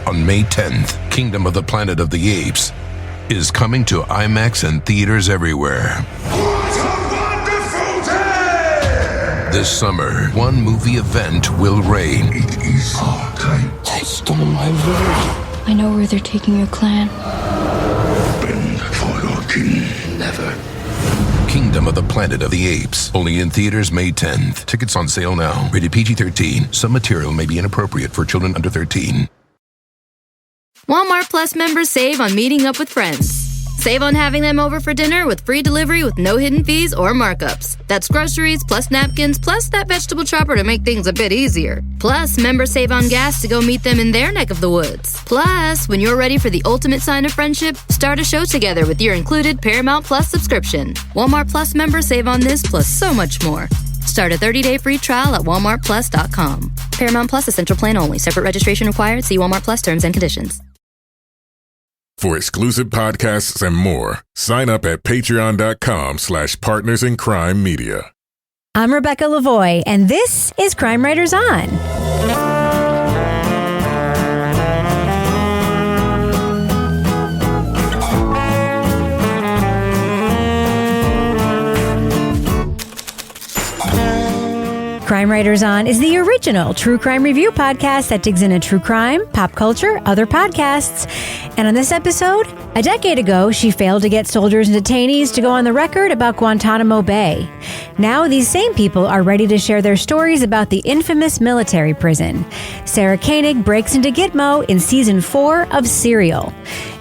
On May 10th, Kingdom of the Planet of the Apes is coming to IMAX and theaters everywhere. What a wonderful day! This summer, one movie event will reign. It is our time. They stole my village. I know where they're taking your clan. Bend for your king. Never. Kingdom of the Planet of the Apes. Only in theaters May 10th. Tickets on sale now. Rated PG-13. Some material may be inappropriate for children under 13. Walmart Plus members save on meeting up with friends. Save on having them over for dinner with free delivery with no hidden fees or markups. That's groceries, plus napkins, plus that vegetable chopper to make things a bit easier. Plus, members save on gas to go meet them in their neck of the woods. Plus, when you're ready for the ultimate sign of friendship, start a show together with your included Paramount Plus subscription. Walmart Plus members save on this plus so much more. Start a 30-day free trial at walmartplus.com. Paramount Plus Essential Plan only. Separate registration required. See Walmart Plus terms and conditions. For exclusive podcasts and more, sign up at patreon.com/partnersincrimemedia. I'm Rebecca Lavoie, and this is Crime Writers On. Crime Writers On is the original true crime review podcast that digs into true crime, pop culture, other podcasts. And on this episode, a decade ago, she failed to get soldiers and detainees to go on the record about Guantánamo Bay. Now, these same people are ready to share their stories about the infamous military prison. Sarah Koenig breaks into Gitmo in Season 4 of Serial.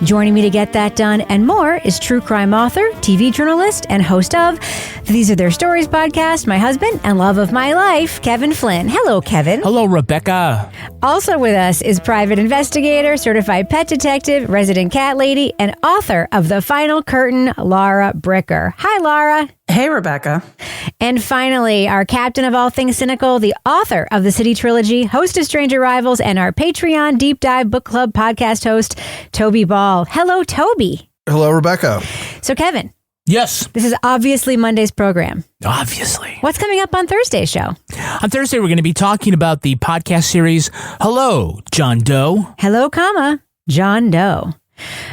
Joining me to get that done and more is true crime author, TV journalist, and host of These Are Their Stories podcast, my husband and love of my life, Kevin Flynn. Hello, Kevin. Hello, Rebecca. Also with us is private investigator, certified pet detective, resident cat lady, and author of The Final Curtain, Laura Bricker. Hi, Laura. Hey, Rebecca. And finally, our captain of all things cynical, the author of the City Trilogy, host of Stranger Rivals, and our Patreon Deep Dive Book Club podcast host, Toby Ball. Hello, Toby. Hello, Rebecca. So, Kevin. Yes. This is obviously Monday's program. Obviously. What's coming up on Thursday's show? On Thursday, we're going to be talking about the podcast series, Hello, John Doe. Hello, John Doe.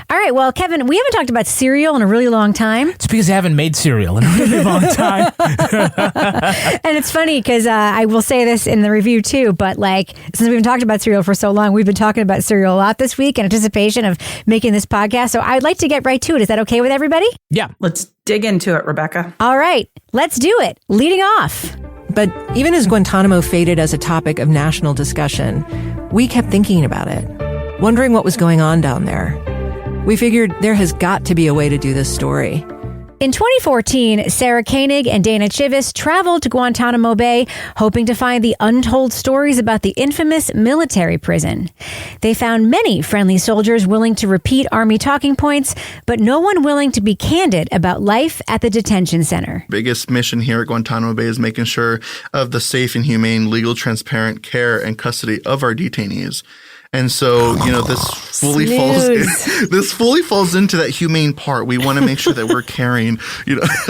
All right, well, Kevin, we haven't talked about cereal in a really long time. It's because I haven't made cereal in a really long time. And it's funny because I will say this in the review too, but like since we've been talking about cereal for so long, we've been talking about cereal a lot this week in anticipation of making this podcast. So I'd like to get right to it. Is that okay with everybody? Yeah. Let's dig into it, Rebecca. All right, let's do it. Leading off. But even as Guantánamo faded as a topic of national discussion, we kept thinking about it, wondering what was going on down there. We figured there has got to be a way to do this story. In 2014, Sarah Koenig and Dana Chivvis traveled to Guantánamo Bay, hoping to find the untold stories about the infamous military prison. They found many friendly soldiers willing to repeat Army talking points, but no one willing to be candid about life at the detention center. Biggest mission here at Guantánamo Bay is making sure of the safe and humane, legal, transparent care and custody of our detainees. And so, this fully falls into that humane part. We want to make sure that we're caring,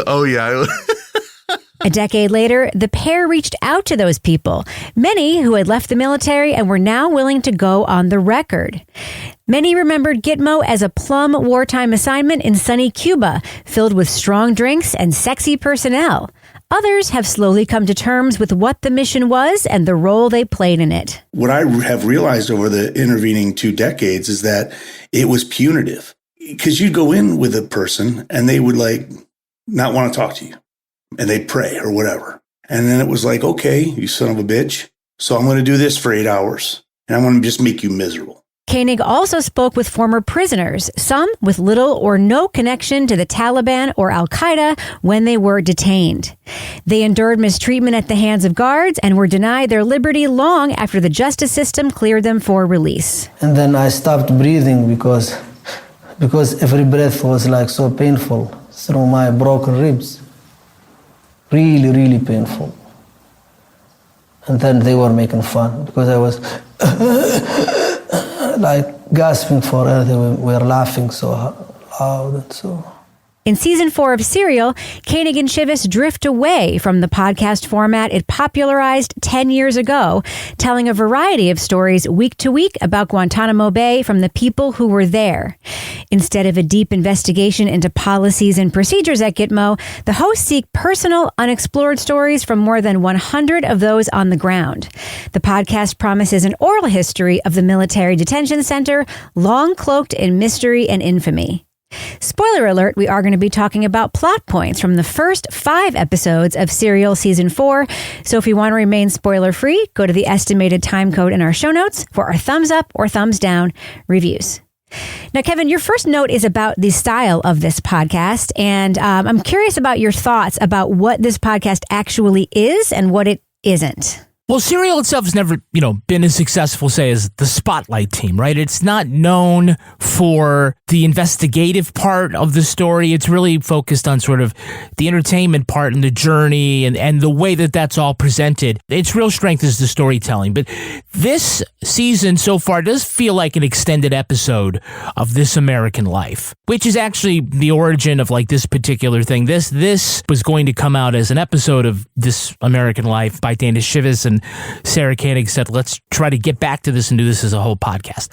oh yeah. A decade later, the pair reached out to those people, many who had left the military and were now willing to go on the record. Many remembered Gitmo as a plum wartime assignment in sunny Cuba, filled with strong drinks and sexy personnel. Others have slowly come to terms with what the mission was and the role they played in it. What I have realized over the intervening 2 decades is that it was punitive. Because you'd go in with a person and they would not want to talk to you. And they'd pray or whatever. And then it was like, okay, you son of a bitch. So I'm going to do this for 8 hours. And I'm going to just make you miserable. Koenig also spoke with former prisoners, some with little or no connection to the Taliban or Al-Qaeda when they were detained. They endured mistreatment at the hands of guards and were denied their liberty long after the justice system cleared them for release. And then I stopped breathing because every breath was so painful through my broken ribs. Really, really painful. And then they were making fun because I was gasping for air. They were laughing so loud and so. In season 4 of Serial, Koenig and Chivvis drift away from the podcast format it popularized 10 years ago, telling a variety of stories week to week about Guantánamo Bay from the people who were there. Instead of a deep investigation into policies and procedures at Gitmo, the hosts seek personal, unexplored stories from more than 100 of those on the ground. The podcast promises an oral history of the military detention center, long cloaked in mystery and infamy. Spoiler alert, we are going to be talking about plot points from the first 5 episodes of Serial Season 4. So if you want to remain spoiler-free, go to the estimated time code in our show notes for our thumbs up or thumbs down reviews. Now, Kevin, your first note is about the style of this podcast, and I'm curious about your thoughts about what this podcast actually is and what it isn't. Well, Serial itself has never, been as successful, say, as the Spotlight team, right? It's not known for the investigative part of the story. It's really focused on sort of the entertainment part and the journey and the way that that's all presented. Its real strength is the storytelling. But this season so far does feel like an extended episode of This American Life, which is actually the origin of like this particular thing. This was going to come out as an episode of This American Life by Dana Chivvis, and Sarah Koenig said, let's try to get back to this and do this as a whole podcast.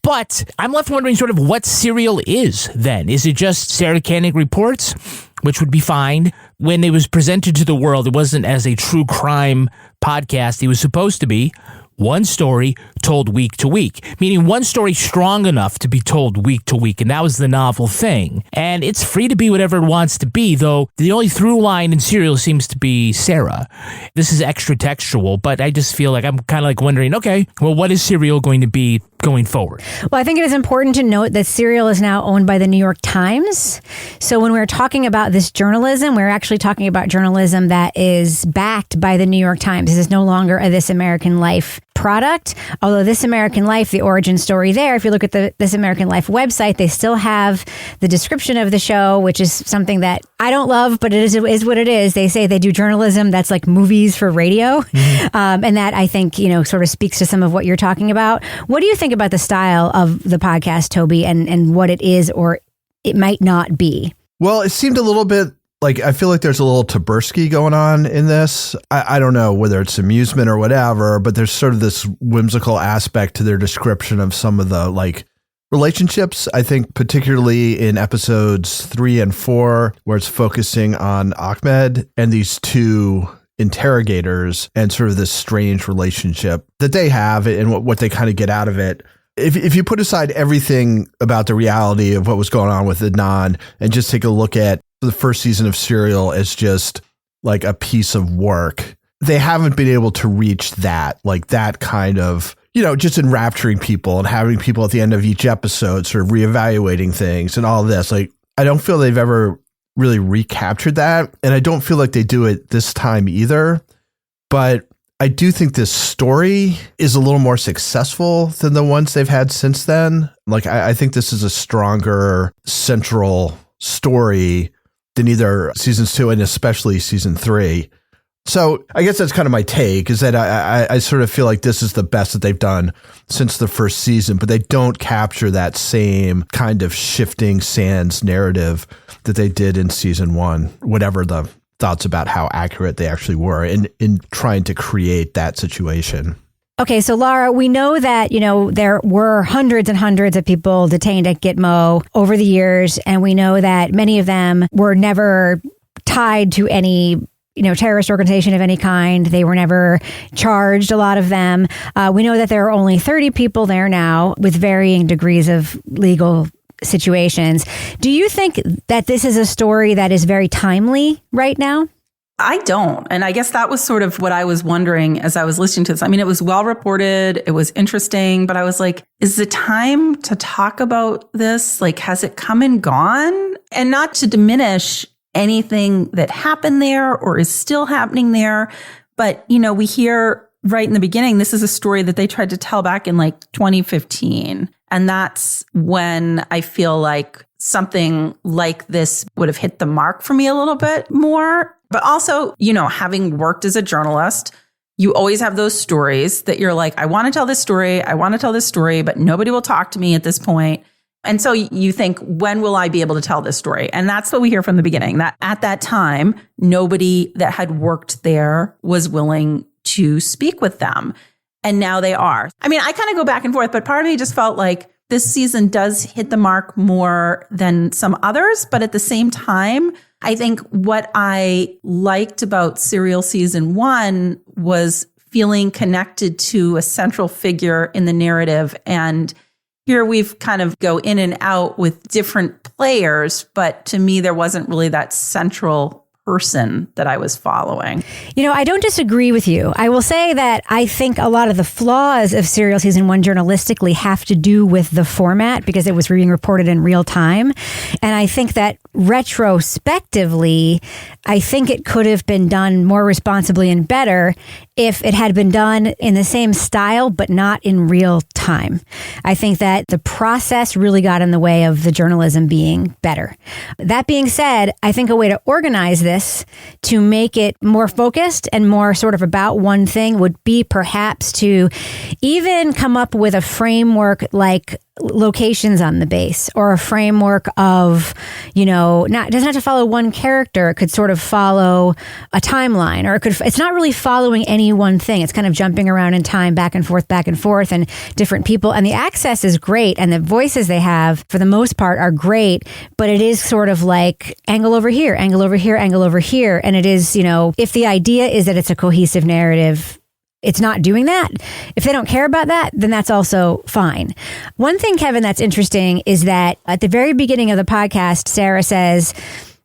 But I'm left wondering sort of what Serial is then. Is it just Sarah Koenig reports, which would be fine? When it was presented to the world, it wasn't as a true crime podcast. It was supposed to be one story told week to week, meaning one story strong enough to be told week to week. And that was the novel thing. And it's free to be whatever it wants to be, though the only through line in Serial seems to be Sarah. This is extra textual, but I just feel like I'm kind of like wondering, okay, well, what is Serial going to be going forward? Well, I think it is important to note that Serial is now owned by the New York Times. So when we're talking about this journalism, we're actually talking about journalism that is backed by the New York Times. This is no longer a This American Life product. Although This American Life, the origin story there, if you look at the This American Life website, they still have the description of the show, which is something that I don't love, but it is what it is. They say they do journalism that's like movies for radio. Mm-hmm. And that I think, sort of speaks to some of what you're talking about. What do you think about the style of the podcast, Toby, and what it is or it might not be? Well, it seemed a little bit like, I feel like there's a little Taberski going on in this. I don't know whether it's amusement or whatever, but there's sort of this whimsical aspect to their description of some of the like relationships. I think particularly in episodes 3 and 4, where it's focusing on Ahmed and these two interrogators and sort of this strange relationship that they have and what they kind of get out of it. If you put aside everything about the reality of what was going on with Adnan and just take a look at the first season of Serial as just like a piece of work, they haven't been able to reach that, like that kind of, just enrapturing people and having people at the end of each episode sort of reevaluating things and all this. Like, I don't feel they've ever really recaptured that. And I don't feel like they do it this time either. But I do think this story is a little more successful than the ones they've had since then. Like, I think this is a stronger central story than either seasons 2 and especially season 3. So I guess that's kind of my take, is that I sort of feel like this is the best that they've done since the first season, but they don't capture that same kind of shifting sands narrative that they did in season 1, whatever the thoughts about how accurate they actually were in trying to create that situation. Okay, so Laura, we know that, there were hundreds and hundreds of people detained at Gitmo over the years, and we know that many of them were never tied to any terrorist organization of any kind. They were never charged, a lot of them. We know that there are only 30 people there now with varying degrees of legal situations. Do you think that this is a story that is very timely right now? I don't. And I guess that was sort of what I was wondering as I was listening to this. I mean, it was well reported. It was interesting, but I was like, is the time to talk about this? Like, has it come and gone? And not to diminish anything that happened there or is still happening there. But, we hear right in the beginning, this is a story that they tried to tell back in like 2015. And that's when I feel like something like this would have hit the mark for me a little bit more. But also, having worked as a journalist, you always have those stories that you're like, I want to tell this story, but nobody will talk to me at this point. And so you think, when will I be able to tell this story? And that's what we hear from the beginning, that at that time, nobody that had worked there was willing to speak with them. And now they are. I mean, I kind of go back and forth, but part of me just felt like this season does hit the mark more than some others. But at the same time, I think what I liked about Serial Season 1 was feeling connected to a central figure in the narrative. And here we've kind of go in and out with different players, but to me, there wasn't really that central person that I was following. You know, I don't disagree with you. I will say that I think a lot of the flaws of Serial Season 1 journalistically have to do with the format, because it was being reported in real time. And I think that retrospectively, I think it could have been done more responsibly and better if it had been done in the same style, but not in real time. I think that the process really got in the way of the journalism being better. That being said, I think a way to organize this to make it more focused and more sort of about one thing would be perhaps to even come up with a framework like locations on the base, or a framework of, you know, it doesn't have to follow one character. It could sort of follow a timeline, or it's not really following any one thing. It's kind of jumping around in time, back and forth, and different people. And the access is great. And the voices they have, for the most part, are great. But it is sort of like angle over here, angle over here, angle over here. And it is, you know, if the idea is that it's a cohesive narrative, it's not doing that. If they don't care about that, then that's also fine. One thing, Kevin, that's interesting is that at the very beginning of the podcast, Sarah says,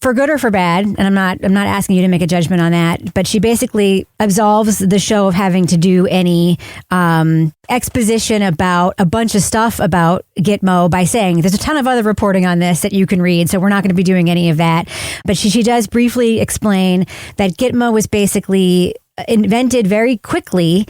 for good or for bad, and I'm not asking you to make a judgment on that, but she basically absolves the show of having to do any exposition about a bunch of stuff about Gitmo by saying there's a ton of other reporting on this that you can read, so we're not going to be doing any of that. But she does briefly explain that Gitmo was basically invented very quickly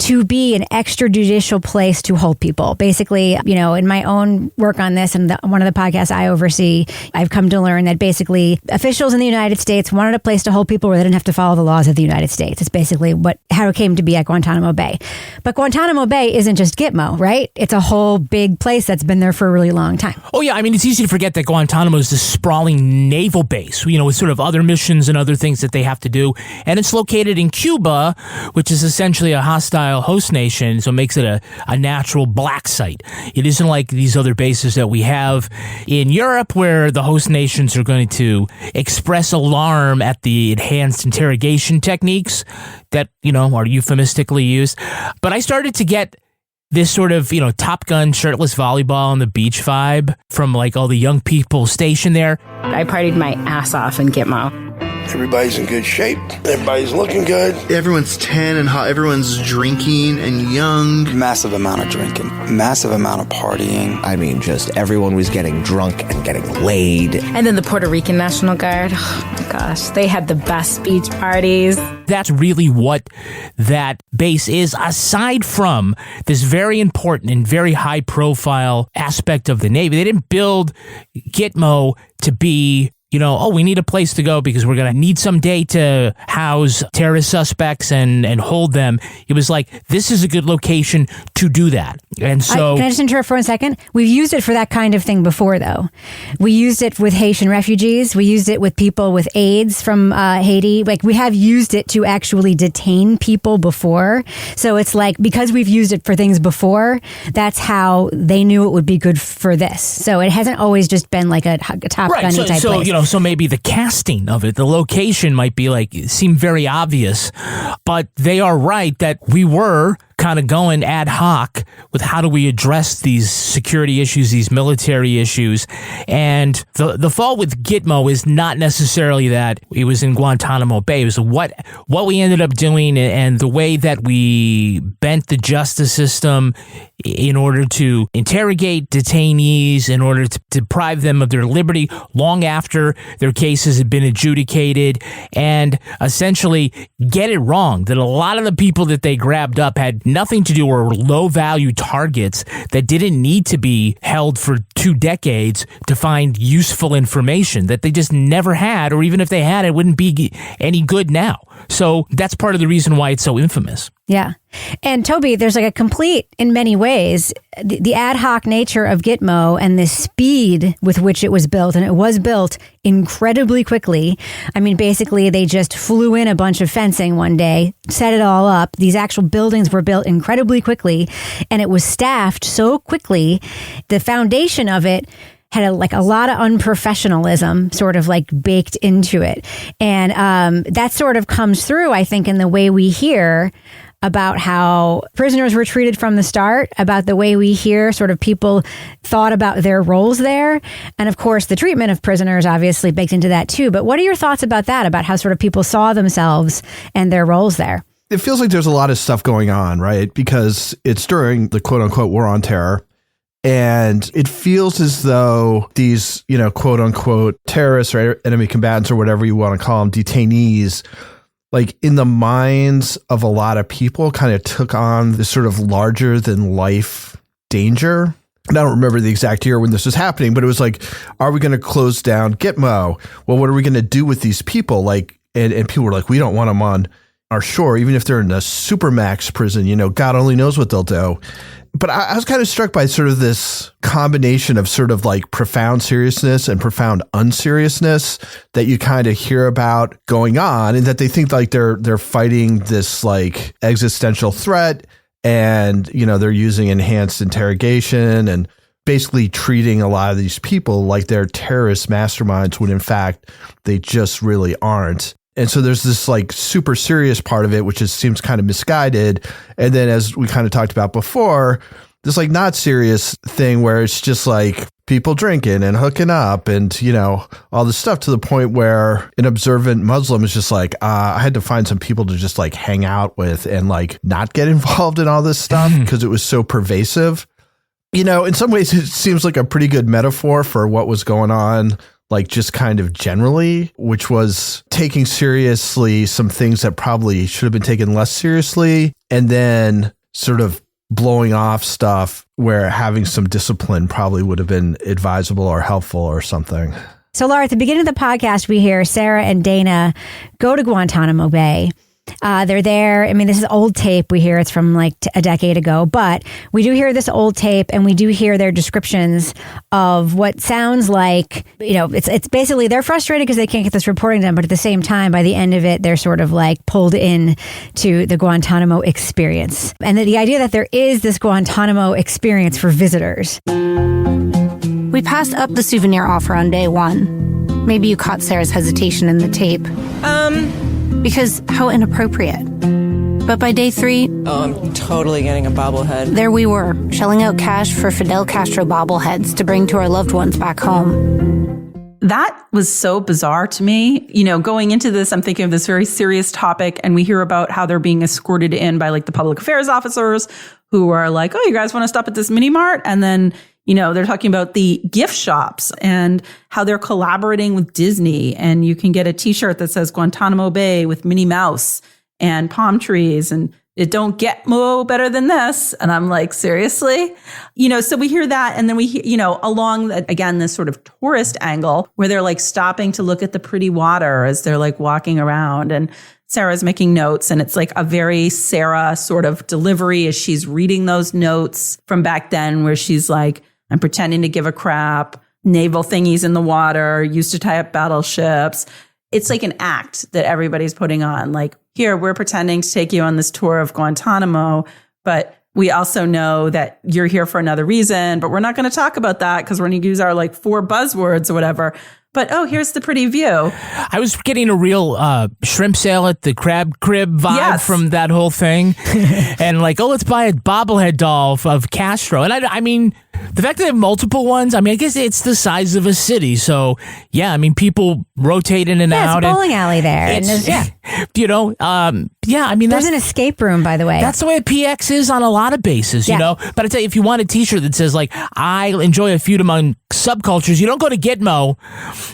to be an extrajudicial place to hold people. Basically, you know, in my own work on this and one of the podcasts I oversee, I've come to learn that basically officials in the United States wanted a place to hold people where they didn't have to follow the laws of the United States. It's basically how it came to be at Guantánamo Bay. But Guantánamo Bay isn't just Gitmo, right? It's a whole big place that's been there for a really long time. Oh, yeah. I mean, it's easy to forget that Guantánamo is this sprawling naval base, you know, with sort of other missions and other things that they have to do. And it's located in Cuba, which is essentially a hostile host nation, so it makes it a natural black site. It isn't like these other bases that we have in Europe where the host nations are going to express alarm at the enhanced interrogation techniques that, you know, are euphemistically used. But I started to get this sort of, you know, Top Gun shirtless volleyball on the beach vibe from like all the young people stationed there. I partied my ass off in Gitmo. Everybody's in good shape. Everybody's looking good. Everyone's 10 and hot. Everyone's drinking and young. Massive amount of drinking. Massive amount of partying. I mean, just everyone was getting drunk and getting laid. And then the Puerto Rican National Guard. Oh my gosh, they had the best beach parties. That's really what that base is, aside from this very important and very high profile aspect of the Navy. They didn't build Gitmo to be, you know, oh, we need a place to go because we're going to need someday to house terrorist suspects and hold them. It was like, this is a good location to do that. And so... Can I just interrupt for 1 second? We've used it for that kind of thing before, though. We used it with Haitian refugees. We used it with people with AIDS from Haiti. Like, we have used it to actually detain people before. So it's like, because we've used it for things before, that's how they knew it would be good for this. So it hasn't always just been like a Top Gun-y type place. You know, so maybe the casting of it, the location might be like, seem very obvious, but they are right that we were kind of going ad hoc with how do we address these security issues, these military issues. And the fault with Gitmo is not necessarily that it was in Guantánamo Bay. It was what we ended up doing and the way that we bent the justice system in order to interrogate detainees, in order to deprive them of their liberty long after their cases had been adjudicated, and essentially get it wrong that a lot of the people that they grabbed up had nothing to do or were low-value targets that didn't need to be held for 2 decades to find useful information that they just never had, or even if they had, it wouldn't be any good now. So that's part of the reason why it's so infamous. Yeah. And Toby, there's like a complete, in many ways, the ad hoc nature of Gitmo and the speed with which it was built. And it was built incredibly quickly. I mean, basically, they just flew in a bunch of fencing one day, set it all up. These actual buildings were built incredibly quickly, and it was staffed so quickly. The foundation of it had a lot of unprofessionalism sort of like baked into it. And that sort of comes through, I think, in the way we hear about how prisoners were treated from the start, about the way we hear sort of people thought about their roles there. And of course, the treatment of prisoners obviously baked into that too. But what are your thoughts about that, about how sort of people saw themselves and their roles there? It feels like there's a lot of stuff going on, right? Because it's during the quote unquote war on terror. And it feels as though these, quote unquote terrorists or enemy combatants or whatever you want to call them, detainees, like in the minds of a lot of people kind of took on this sort of larger than life danger. And I don't remember the exact year when this was happening, but it was like, are we going to close down Gitmo? Well, what are we going to do with these people? Like, and people were like, we don't want them on our shore, even if they're in a supermax prison, God only knows what they'll do. But I was kind of struck by sort of this combination of sort of like profound seriousness and profound unseriousness that you kind of hear about going on, and that they think like they're fighting this like existential threat, and they're using enhanced interrogation and basically treating a lot of these people like they're terrorist masterminds when in fact they just really aren't. And so there's this like super serious part of it, which seems kind of misguided. And then as we kind of talked about before, this like not serious thing where it's just like people drinking and hooking up and, all this stuff, to the point where an observant Muslim is just like, I had to find some people to just like hang out with and like not get involved in all this stuff because it was so pervasive. In some ways, it seems like a pretty good metaphor for what was going on, like just kind of generally, which was taking seriously some things that probably should have been taken less seriously, and then sort of blowing off stuff where having some discipline probably would have been advisable or helpful or something. So, Laura, at the beginning of the podcast, we hear Sarah and Dana go to Guantánamo Bay. They're there. I mean, this is old tape. We hear it's from like a decade ago, but we do hear this old tape, and we do hear their descriptions of what sounds like, it's basically they're frustrated because they can't get this reporting done. But at the same time, by the end of it, they're sort of like pulled in to the Guantánamo experience. And the idea that there is this Guantánamo experience for visitors. We passed up the souvenir offer on day one. Maybe you caught Sarah's hesitation in the tape. Because how inappropriate. But by day 3... Oh, I'm totally getting a bobblehead. There we were, shelling out cash for Fidel Castro bobbleheads to bring to our loved ones back home. That was so bizarre to me. Going into this, I'm thinking of this very serious topic, and we hear about how they're being escorted in by like the public affairs officers who are like, oh, you guys want to stop at this mini mart? And then they're talking about the gift shops and how they're collaborating with Disney, and you can get a T-shirt that says Guantánamo Bay with Minnie Mouse and palm trees, and it don't get more better than this. And I'm like, seriously? So we hear that, and then we hear, along again, this sort of tourist angle where they're like stopping to look at the pretty water as they're like walking around, and Sarah's making notes, and it's like a very Sarah sort of delivery as she's reading those notes from back then where she's like, I'm pretending to give a crap, naval thingies in the water, used to tie up battleships. It's like an act that everybody's putting on. Like, here, we're pretending to take you on this tour of Guantánamo, but we also know that you're here for another reason, but we're not going to talk about that because we're going to use our like 4 buzzwords or whatever. But, oh, here's the pretty view. I was getting a real shrimp sale at the crab crib vibe from that whole thing. And like, oh, let's buy a bobblehead doll of Castro. And I mean, the fact that they have multiple ones, I mean, I guess it's the size of a city. So, yeah, I mean, people rotate in and out. It's a bowling alley there. I mean, there's an escape room, by the way. That's the way PX is on a lot of bases, But I tell you, if you want a T-shirt that says, like, I enjoy a feud among subcultures, you don't go to Gitmo.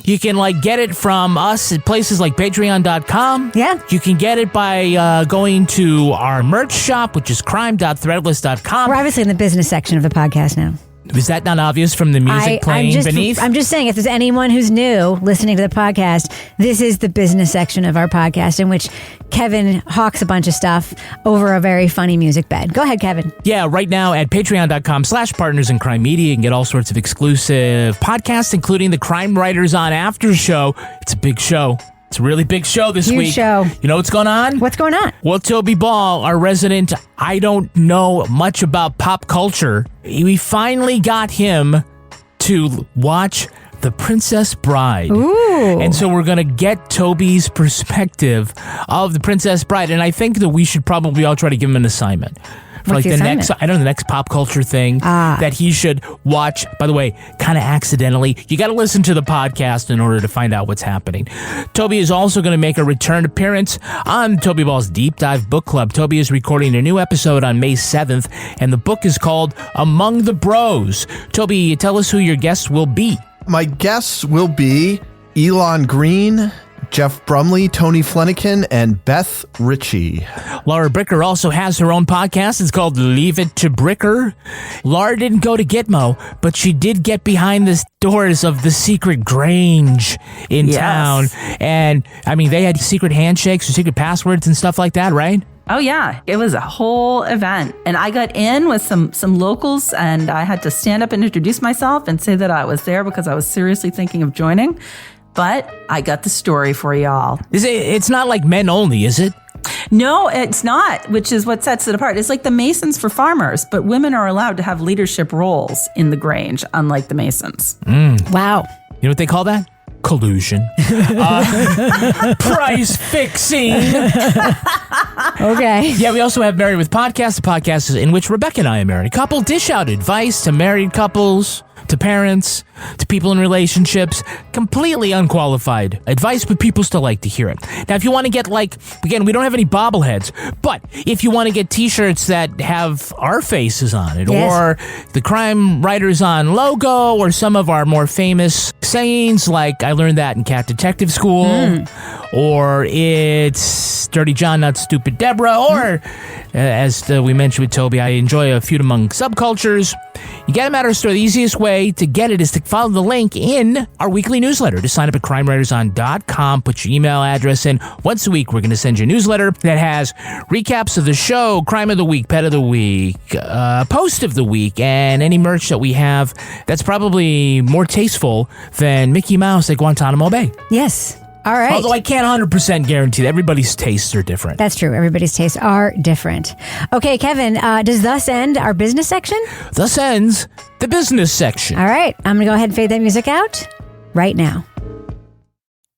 You can, like, get it from us at places like patreon.com. Yeah. You can get it by going to our merch shop, which is crime.threadless.com. We're obviously in the business section of the podcast now. Is that not obvious from the music playing beneath? I'm just saying, if there's anyone who's new listening to the podcast, this is the business section of our podcast in which Kevin hawks a bunch of stuff over a very funny music bed. Go ahead, Kevin. Yeah, right now at patreon.com/partners in crime media, you can get all sorts of exclusive podcasts, including the Crime Writers on After show. It's a big show. It's a really big show this Huge week. show. You know what's going on? What's going on? Well, Toby Ball, our resident, I don't know much about pop culture. We finally got him to watch The Princess Bride. Ooh. And so we're going to get Toby's perspective of The Princess Bride. And I think that we should probably all try to give him an assignment. For What's like the the assignment? the next pop culture thing that he should watch. By the way, kind of accidentally. You got to listen to the podcast in order to find out what's happening. Toby is also going to make a return appearance on Toby Ball's Deep Dive Book Club. Toby is recording a new episode on May 7th, and the book is called Among the Bros. Toby, tell us who your guests will be. My guests will be Elon Green, Jeff Brumley, Tony Flanagan, and Beth Ritchie. Laura Bricker also has her own podcast. It's called Leave It to Bricker. Laura didn't go to Gitmo, but she did get behind the doors of the secret Grange in town. And, I mean, they had secret handshakes or secret passwords and stuff like that, right? Oh, yeah. It was a whole event. And I got in with some locals, and I had to stand up and introduce myself and say that I was there because I was seriously thinking of joining. But I got the story for y'all. It's not like men only, is it? No, it's not, which is what sets it apart. It's like the Masons for farmers, but women are allowed to have leadership roles in the Grange, unlike the Masons. Wow. You know what they call that? Collusion. Price fixing. Okay. Yeah, we also have Married with Podcasts, the podcast in which Rebecca and I, a married couple, dish out advice to married couples, to parents, to people in relationships, completely unqualified advice, but people still like to hear it. Now, if you want to get, again, we don't have any bobbleheads, but if you want to get t-shirts that have our faces on it, or the Crime Writers On logo, or some of our more famous sayings, like I learned that in Cat Detective School, or it's Dirty John, Not Stupid Deborah, or as we mentioned with Toby, I enjoy a feud among subcultures. You get them at our store. The easiest way to get it is to follow the link in our weekly newsletter. To sign up at crimewriterson.com, put your email address in. Once a week, we're going to send you a newsletter that has recaps of the show, crime of the week, pet of the week, post of the week, and any merch that we have that's probably more tasteful than Mickey Mouse at Guantánamo Bay. Yes. All right. Although I can't 100% guarantee that everybody's tastes are different. That's true. Everybody's tastes are different. Okay, Kevin, does thus end our business section? Thus ends the business section. All right. I'm going to go ahead and fade that music out right now.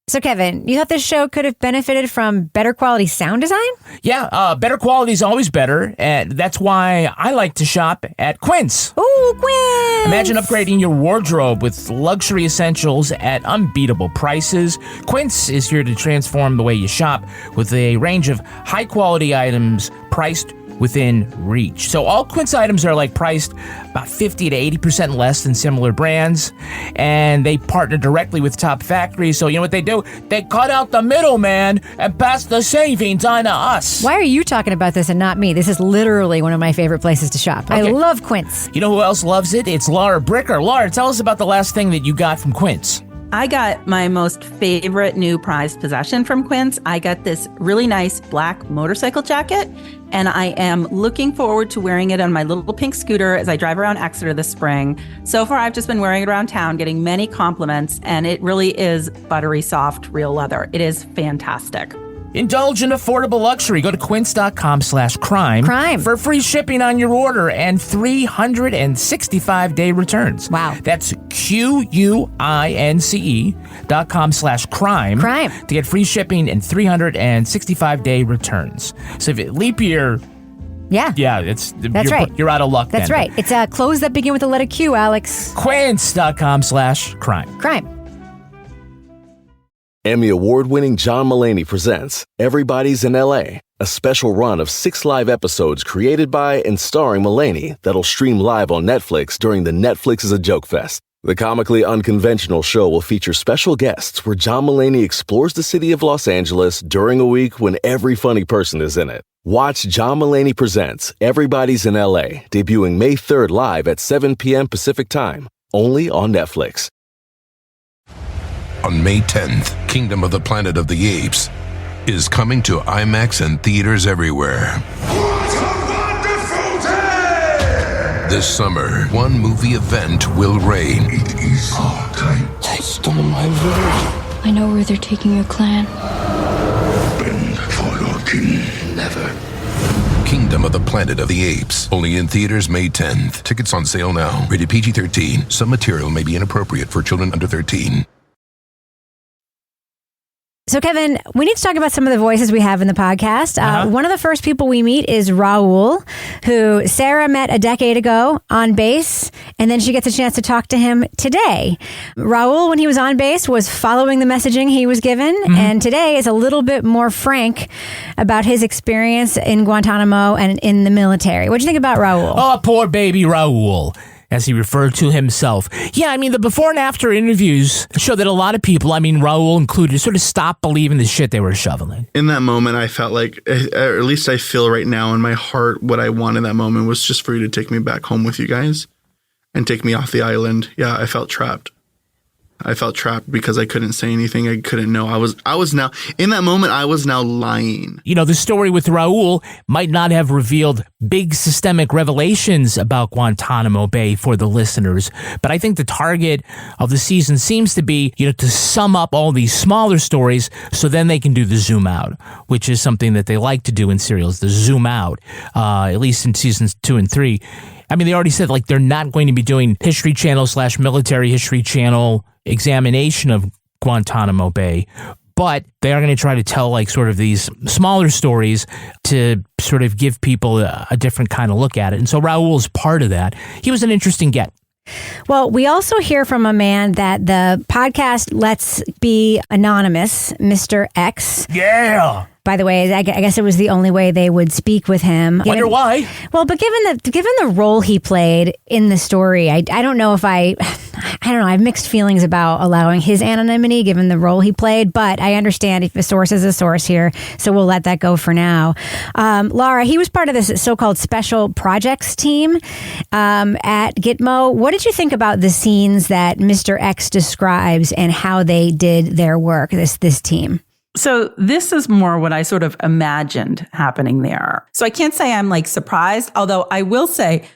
So, Kevin, you thought this show could have benefited from better quality sound design? Yeah, better quality is always better, and that's why I like to shop at Quince. Ooh, Quince! Imagine upgrading your wardrobe with luxury essentials at unbeatable prices. Quince is here to transform the way you shop with a range of high-quality items priced within reach. So all Quince items are priced about 50 to 80% less than similar brands, and they partner directly with top factories. So you know what they do? They cut out the middleman and pass the savings on to us. Why are you talking about this and not me? This is literally one of my favorite places to shop. Okay. I love Quince. You know who else loves it? It's Laura Bricker. Laura, tell us about the last thing that you got from Quince. I got my most favorite new prized possession from Quince. I got this really nice black motorcycle jacket, and I am looking forward to wearing it on my little pink scooter as I drive around Exeter this spring. So far, I've just been wearing it around town, getting many compliments, and it really is buttery soft, real leather. It is fantastic. Indulge in affordable luxury. Go to quince.com/crime for free shipping on your order and 365-day returns. Wow. That's QUINCE.com/crime to get free shipping and 365-day returns. So if it leap year, that's right. You're out of luck. That's then. right. It's clothes that begin with the letter Q, Alex. Quince.com/crime. Crime. Emmy award-winning John Mulaney presents Everybody's in L.A., a special run of 6 live episodes created by and starring Mulaney that'll stream live on Netflix during the Netflix is a Joke Fest. The comically unconventional show will feature special guests where John Mulaney explores the city of Los Angeles during a week when every funny person is in it. Watch John Mulaney Presents Everybody's in LA, debuting May 3rd live at 7 p.m. Pacific Time, only on Netflix. On May 10th, Kingdom of the Planet of the Apes is coming to IMAX and theaters everywhere. This summer, one movie event will reign. It is our time. They stole my village. I know where they're taking your clan. Bend for your king. Never. Kingdom of the Planet of the Apes. Only in theaters May 10th. Tickets on sale now. Rated PG-13. Some material may be inappropriate for children under 13. So, Kevin, we need to talk about some of the voices we have in the podcast. One of the first people we meet is Raul, who Sarah met a decade ago on base, and then she gets a chance to talk to him today. Raul, when he was on base, was following the messaging he was given, and today is a little bit more frank about his experience in Guantanamo and in the military. What do you think about Raul? Oh, poor baby Raul, as he referred to himself. Yeah, I mean, the before and after interviews show that a lot of people, I mean, Raul included, sort of stopped believing the shit they were shoveling. In that moment, I felt like, or at least I feel right now in my heart, what I wanted in that moment was just for you to take me back home with you guys and take me off the island. Yeah, I felt trapped. I felt trapped because I couldn't say anything. I couldn't know. I was now, in that moment, I was now lying. You know, the story with Raul might not have revealed big systemic revelations about Guantánamo Bay for the listeners, but I think the target of the season seems to be, you know, to sum up all these smaller stories so then they can do the zoom out, which is something that they like to do in serials, the zoom out, at least in seasons 2 and 3. I mean, they already said, like, they're not going to be doing History Channel / Military History Channel examination of Guantánamo Bay, but they are going to try to tell, like, sort of these smaller stories to sort of give people a different kind of look at it. And so Raul's part of that. He was an interesting get. Well, we also hear from a man that the podcast lets be anonymous, Mr. X. Yeah. By the way, I guess it was the only way they would speak with him. Wonder why? Well, but given the role he played in the story, I don't know if I don't know. I have mixed feelings about allowing his anonymity given the role he played, but I understand if a source is a source here, so we'll let that go for now. Laura, he was part of this so-called special projects team at Gitmo. What did you think about the scenes that Mr. X describes and how they did their work, this team? So this is more what I sort of imagined happening there. So I can't say I'm like surprised, although I will say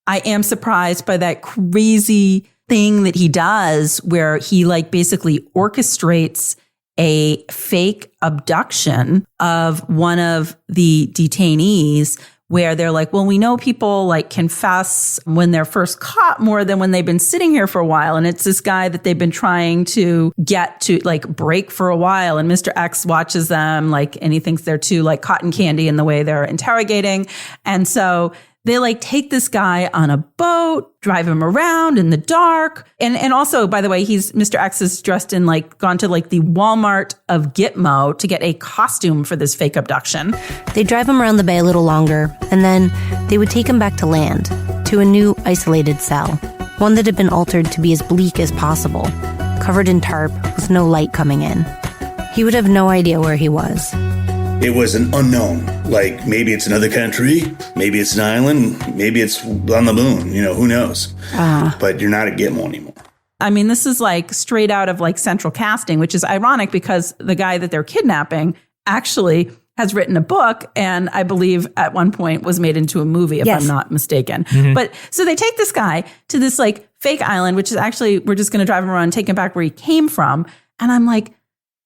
I am surprised by that crazy thing that he does where he like basically orchestrates a fake abduction of one of the detainees where they're like, well, we know people like confess when they're first caught more than when they've been sitting here for a while. And it's this guy that they've been trying to get to like break for a while. And Mr. X watches them like, and he thinks they're too like cotton candy in the way they're interrogating. And so they like take this guy on a boat, drive him around in the dark. And also, by the way, Mr. X is dressed in like gone to like the Walmart of Gitmo to get a costume for this fake abduction. They drive him around the bay a little longer, and then they would take him back to land, to a new isolated cell, one that had been altered to be as bleak as possible, covered in tarp with no light coming in. He would have no idea where he was. It was an unknown. Like, maybe it's another country, maybe it's an island, maybe it's on the moon, who knows? But you're not at Gitmo anymore. I mean, this is like straight out of like Central Casting, which is ironic because the guy that they're kidnapping actually has written a book and I believe at one point was made into a movie, if I'm not mistaken. Mm-hmm. But so they take this guy to this like fake island, which is actually, we're just going to drive him around and take him back where he came from. And I'm like,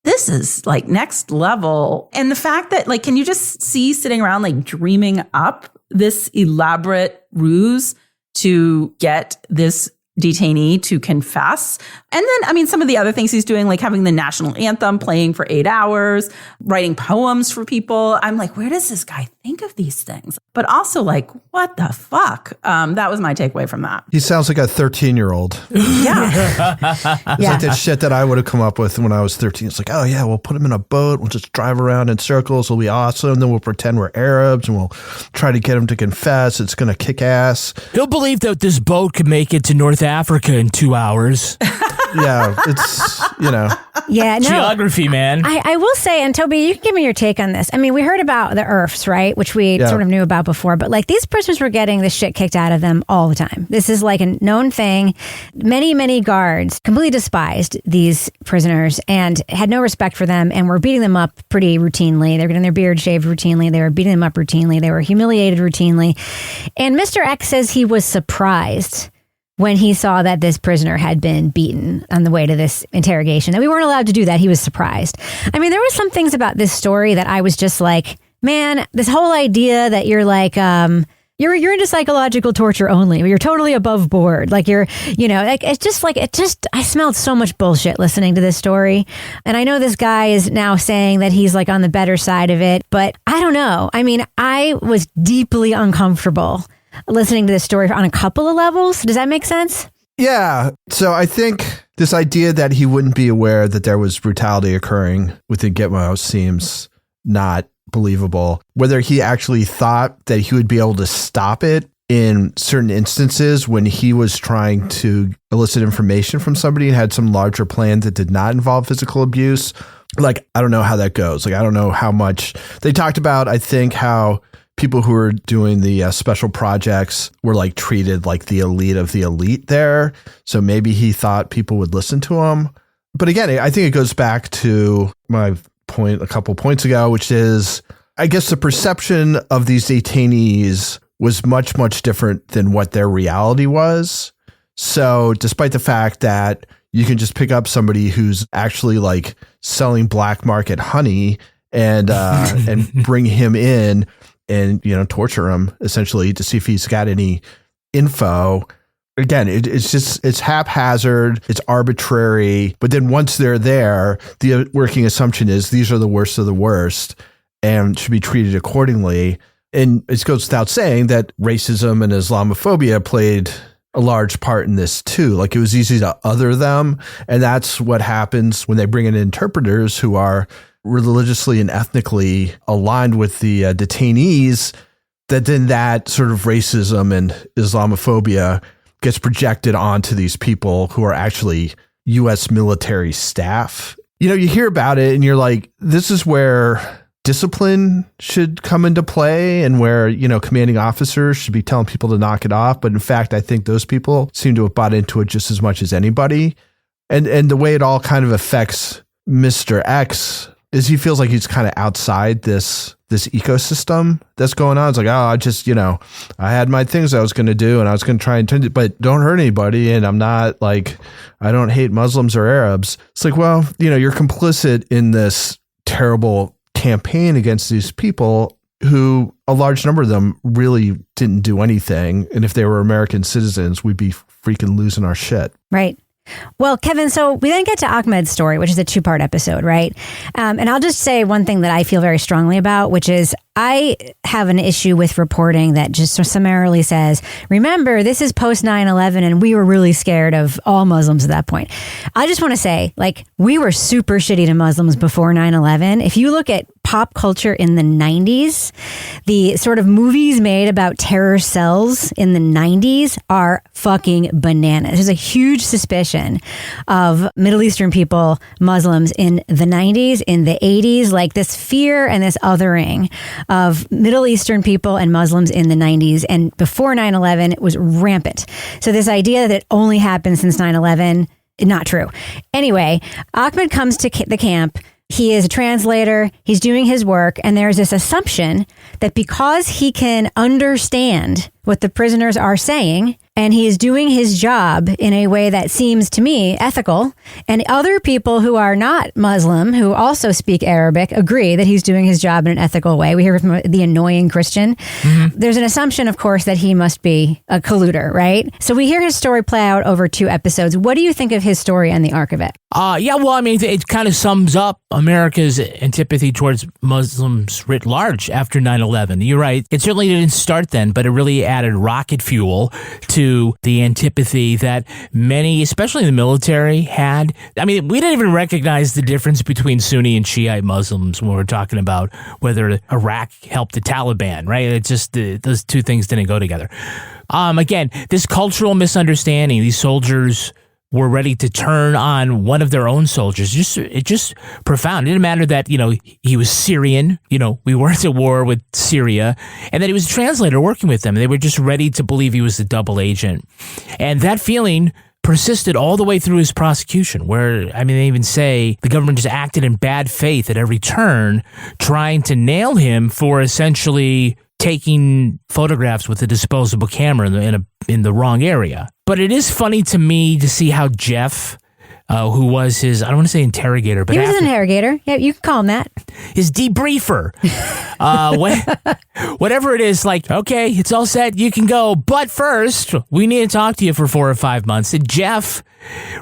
this is like next level. And the fact that like, can you just see sitting around like dreaming up this elaborate ruse to get this detainee to confess? And then, I mean, some of the other things he's doing, like having the national anthem playing for 8 hours, writing poems for people. I'm like, where does this guy think of these things? But also like, what the fuck? That was my takeaway from that. He sounds like a 13-year-old. Yeah. It's like that shit that I would have come up with when I was 13. It's like, oh yeah, we'll put him in a boat. We'll just drive around in circles. It'll be awesome. Then we'll pretend we're Arabs and we'll try to get him to confess. It's going to kick ass. He'll believe that this boat could make it to North North Africa in 2 hours. Yeah, it's, Yeah, no. Geography, man. I will say, and Toby, you can give me your take on this. I mean, we heard about the IRFs, right? Which we sort of knew about before, but like these prisoners were getting the shit kicked out of them all the time. This is like a known thing. Many, many guards completely despised these prisoners and had no respect for them and were beating them up pretty routinely. They were getting their beard shaved routinely. They were beating them up routinely. They were humiliated routinely. And Mr. X says he was surprised when he saw that this prisoner had been beaten on the way to this interrogation, that we weren't allowed to do that. He was surprised. I mean, there were some things about this story that I was just like, man, this whole idea that you're like, you're into psychological torture only. You're totally above board. Like I smelled so much bullshit listening to this story. And I know this guy is now saying that he's like on the better side of it, but I don't know. I mean, I was deeply uncomfortable listening to this story on a couple of levels. Does that make sense? Yeah. So I think this idea that he wouldn't be aware that there was brutality occurring within Gitmo seems not believable. Whether he actually thought that he would be able to stop it in certain instances when he was trying to elicit information from somebody and had some larger plan that did not involve physical abuse. Like, I don't know how that goes. Like, I don't know how much they talked about. I think how people who were doing the special projects were like treated like the elite of the elite there. So maybe he thought people would listen to him. But again, I think it goes back to my point a couple points ago, which is, I guess the perception of these detainees was much, much different than what their reality was. So despite the fact that you can just pick up somebody who's actually like selling black market honey and bring him in and, torture him essentially to see if he's got any info. Again, it's haphazard, it's arbitrary. But then once they're there, the working assumption is these are the worst of the worst and should be treated accordingly. And it goes without saying that racism and Islamophobia played a large part in this too. Like, it was easy to other them. And that's what happens when they bring in interpreters who are religiously and ethnically aligned with the detainees, that then that sort of racism and Islamophobia gets projected onto these people who are actually U.S. military staff. You hear about it and you're like, this is where discipline should come into play and where, commanding officers should be telling people to knock it off. But in fact, I think those people seem to have bought into it just as much as anybody. And the way it all kind of affects Mr. X is he feels like he's kind of outside this ecosystem that's going on. It's like, I just, I had my things I was going to do and I was going to try and turn it, but don't hurt anybody. And I'm not like, I don't hate Muslims or Arabs. It's like, well, you're complicit in this terrible campaign against these people who a large number of them really didn't do anything. And if they were American citizens, we'd be freaking losing our shit. Right. Well, Kevin, so we then get to Ahmed's story, which is a 2-part episode, right? And I'll just say one thing that I feel very strongly about, which is I have an issue with reporting that just summarily says, remember, this is post 9/11 and we were really scared of all Muslims at that point. I just want to say, like, we were super shitty to Muslims before 9/11. If you look at pop culture in the 90s, the sort of movies made about terror cells in the 90s are fucking bananas. There's a huge suspicion of Middle Eastern people, Muslims in the 90s, in the 80s, like this fear and this othering of Middle Eastern people and Muslims in the 90s. And before 9/11, it was rampant. So this idea that it only happened since 9/11, not true. Anyway, Ahmed comes to the camp. He is a translator. He's doing his work. And there's this assumption that because he can understand what the prisoners are saying, and he is doing his job in a way that seems to me ethical, and other people who are not Muslim, who also speak Arabic, agree that he's doing his job in an ethical way. We hear from the annoying Christian. Mm-hmm. There's an assumption, of course, that he must be a colluder, right? So we hear his story play out over 2 episodes. What do you think of his story and the arc of it? Yeah, well, I mean, it kind of sums up America's antipathy towards Muslims writ large after 9/11. You're right. It certainly didn't start then, but it really added rocket fuel to the antipathy that many, especially the military, had. I mean, we didn't even recognize the difference between Sunni and Shiite Muslims when we're talking about whether Iraq helped the Taliban, right? It's just those two things didn't go together. Again, this cultural misunderstanding, these soldiers were ready to turn on one of their own soldiers. It's just profound. It didn't matter that, he was Syrian, we weren't at war with Syria, and that he was a translator working with them. They were just ready to believe he was a double agent. And that feeling persisted all the way through his prosecution, where, they even say the government just acted in bad faith at every turn, trying to nail him for essentially taking photographs with a disposable camera in the wrong area. But it is funny to me to see how Jeff, who was his, I don't want to say interrogator, but he was an interrogator. Yeah, you can call him that. His debriefer. Whatever it is, like, okay, it's all set, you can go. But first, we need to talk to you for 4 or 5 months. And Jeff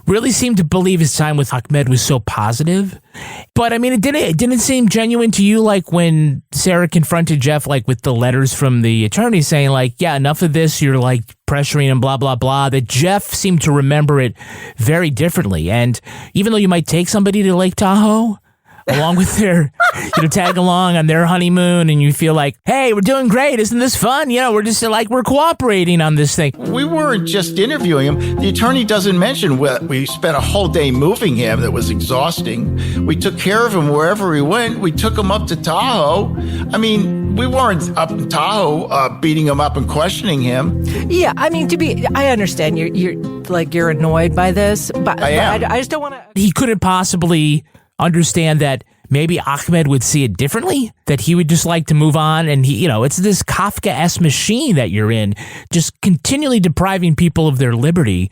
really seemed to believe his time with Ahmed was so positive. But it didn't seem genuine to you, like when Sarah confronted Jeff, like with the letters from the attorney saying, like, yeah, enough of this, you're like pressuring him, blah, blah, blah, that Jeff seemed to remember it very differently. And even though you might take somebody to Lake Tahoe, along with their, tag along on their honeymoon, and you feel like, hey, we're doing great, isn't this fun? We're just like, we're cooperating on this thing. We weren't just interviewing him. The attorney doesn't mention we spent a whole day moving him. That was exhausting. We took care of him wherever he went. We took him up to Tahoe. We weren't up in Tahoe beating him up and questioning him. Yeah, I understand you're annoyed by this, but I just don't want to. He couldn't possibly understand that maybe Ahmed would see it differently, that he would just like to move on. And it's this Kafka-esque machine that you're in, just continually depriving people of their liberty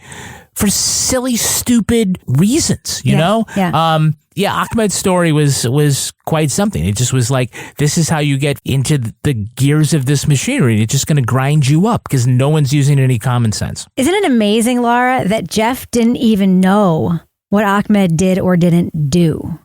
for silly, stupid reasons, you know? Yeah. Ahmed's story was quite something. It just was like, this is how you get into the gears of this machinery. It's just going to grind you up because no one's using any common sense. Isn't it amazing, Laura, that Jeff didn't even know what Ahmed did or didn't do?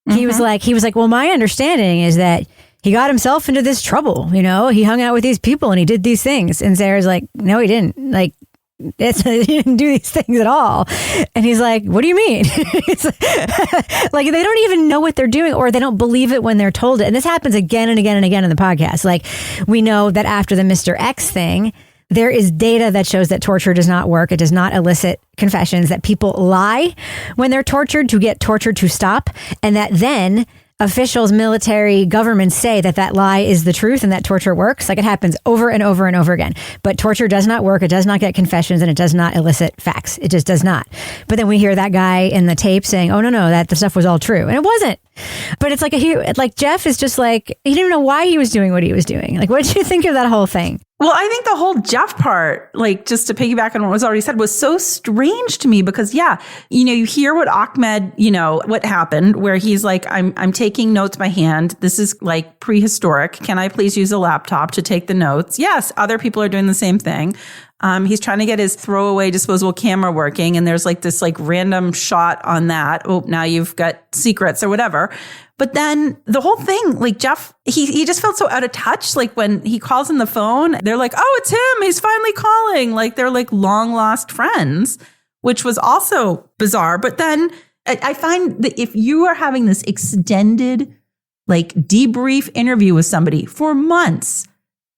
Mm-hmm. He was like, well, my understanding is that he got himself into this trouble. He hung out with these people and he did these things. And Sarah's like, no, he didn't. Like, he didn't do these things at all. And he's like, what do you mean? It's like, they don't even know what they're doing, or they don't believe it when they're told it. And this happens again and again and again in the podcast. Like, we know that after the Mr. X thing, there is data that shows that torture does not work. It does not elicit confessions, that people lie when they're tortured to get torture to stop, and that then officials, military, governments say that lie is the truth and that torture works. Like, it happens over and over and over again. But torture does not work. It does not get confessions, and it does not elicit facts. It just does not. But then we hear that guy in the tape saying, oh, no, that the stuff was all true. And it wasn't. But it's like Jeff is just like, he didn't know why he was doing what he was doing. Like, what did you think of that whole thing? Well, I think the whole Jeff part, like, just to piggyback on what was already said, was so strange to me because, you hear what Ahmed, what happened, where he's like, I'm taking notes by hand. This is like prehistoric. Can I please use a laptop to take the notes? Yes, other people are doing the same thing. He's trying to get his throwaway disposable camera working, and there's like this like random shot on that. Oh, now you've got secrets or whatever. But then the whole thing, like Jeff, he just felt so out of touch. Like when he calls in the phone, they're like, oh, it's him. He's finally calling. Like they're like long lost friends, which was also bizarre. But then I find that if you are having this extended like debrief interview with somebody for months,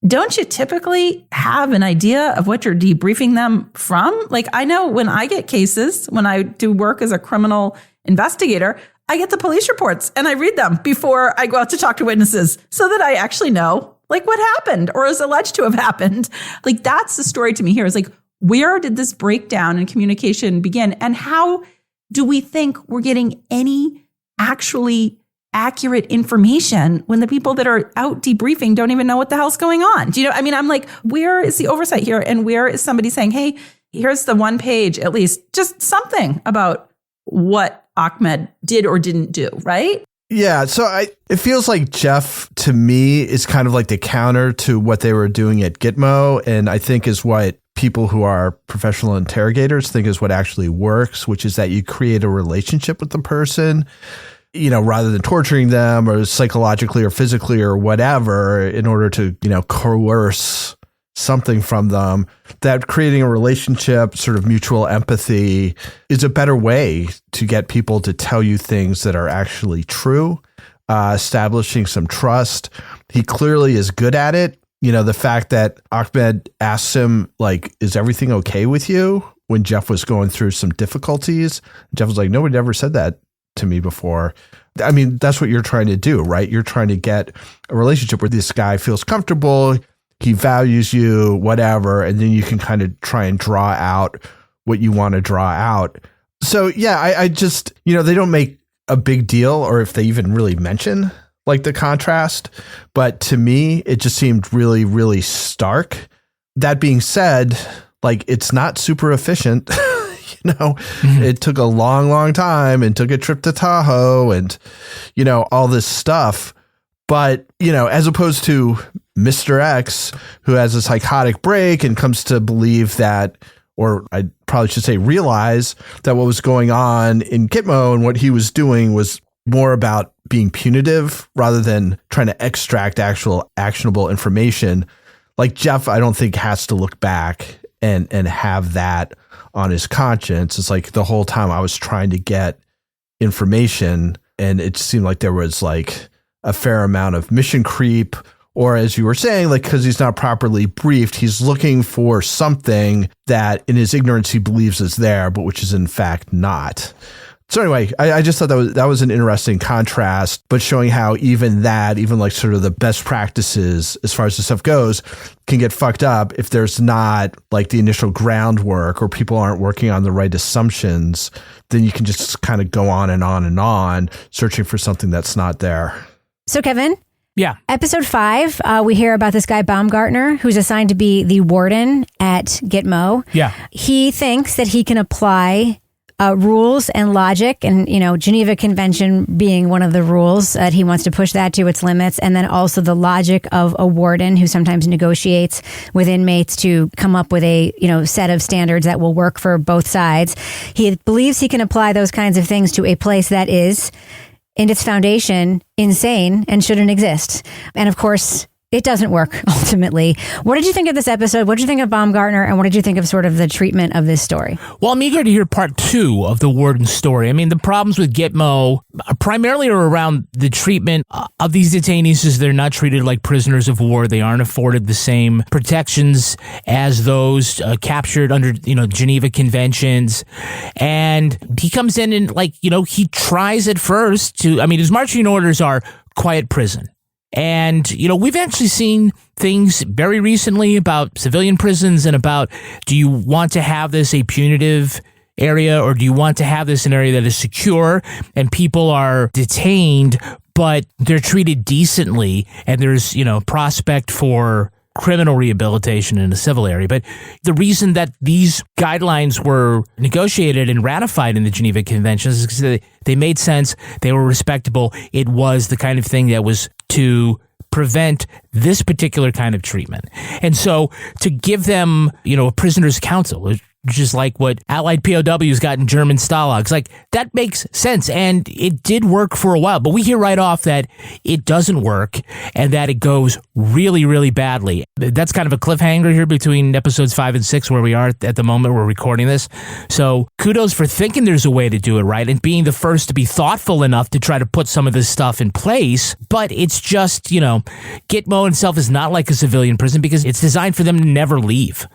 don't you typically have an idea of what you're debriefing them from? Like, I know when I get cases, when I do work as a criminal investigator, I get the police reports and I read them before I go out to talk to witnesses so that I actually know like what happened or is alleged to have happened. Like, that's the story to me here, is like, where did this breakdown in communication begin? And how do we think we're getting any actually accurate information when the people that are out debriefing don't even know what the hell's going on? Do you know? I mean, I'm like, where is the oversight here? And where is somebody saying, hey, here's the one page, at least just something about what Ahmed did or didn't do, right? Yeah. So it feels like Jeff, to me, is kind of like the counter to what they were doing at Gitmo. And I think is what people who are professional interrogators think is what actually works, which is that you create a relationship with the person, rather than torturing them or psychologically or physically or whatever in order to, coerce something from them. That creating a relationship, sort of mutual empathy, is a better way to get people to tell you things that are actually true, establishing some trust. He clearly is good at it. the fact that Ahmed asks him, like, is everything okay with you? When Jeff was going through some difficulties, Jeff was like, nobody ever said that to me before. I mean, that's what you're trying to do, right? You're trying to get a relationship where this guy feels comfortable, he values you, whatever, and then you can kind of try and draw out what you want to draw out. So yeah, I just, they don't make a big deal, or if they even really mention like the contrast, but to me, it just seemed really, really stark. That being said, like, it's not super efficient. It took a long, long time and took a trip to Tahoe and, all this stuff. But, as opposed to Mr. X, who has a psychotic break and comes to believe that, or I probably should say realize that what was going on in Gitmo and what he was doing was more about being punitive rather than trying to extract actual actionable information. Like, Jeff, I don't think has to look back and have that on his conscience. It's like the whole time I was trying to get information, and it seemed like there was like a fair amount of mission creep, or as you were saying, like, because he's not properly briefed, he's looking for something that in his ignorance he believes is there, but which is in fact not. So anyway, I just thought that was an interesting contrast, but showing how even like sort of the best practices as far as this stuff goes can get fucked up if there's not like the initial groundwork, or people aren't working on the right assumptions. Then you can just kind of go on and on and on searching for something that's not there. So Kevin? Yeah. Episode 5, we hear about this guy Baumgartner, who's assigned to be the warden at Gitmo. Yeah. He thinks that he can apply rules and logic, and Geneva Convention being one of the rules, that he wants to push that to its limits, and then also the logic of a warden who sometimes negotiates with inmates to come up with a set of standards that will work for both sides. He believes he can apply those kinds of things to a place that is, in its foundation, insane and shouldn't exist. And of course, it doesn't work ultimately. What did you think of this episode? What did you think of Baumgartner? And what did you think of sort of the treatment of this story? Well, I'm eager to hear part 2 of the warden story. I mean, the problems with Gitmo primarily are around the treatment of these detainees, as they're not treated like prisoners of war. They aren't afforded the same protections as those captured under, Geneva Conventions. And he comes in and he tries at first to, his marching orders are quiet prison. And, we've actually seen things very recently about civilian prisons and about, do you want to have this a punitive area, or do you want to have this an area that is secure and people are detained, but they're treated decently and there's, prospect for criminal rehabilitation in a civil area. But the reason that these guidelines were negotiated and ratified in the Geneva Conventions is because they made sense. They were respectable. It was the kind of thing that was to prevent this particular kind of treatment. And so to give them, a prisoner's council, which is like what Allied POWs got in German Stalags, like that makes sense. And it did work for a while, but we hear right off that it doesn't work and that it goes really, really badly. That's kind of a cliffhanger here between episodes 5 and 6, where we are at the moment we're recording this. So kudos for thinking there's a way to do it right and being the first to be thoughtful enough to try to put some of this stuff in place. But it's just, Gitmo itself is not like a civilian prison because it's designed for them to never leave.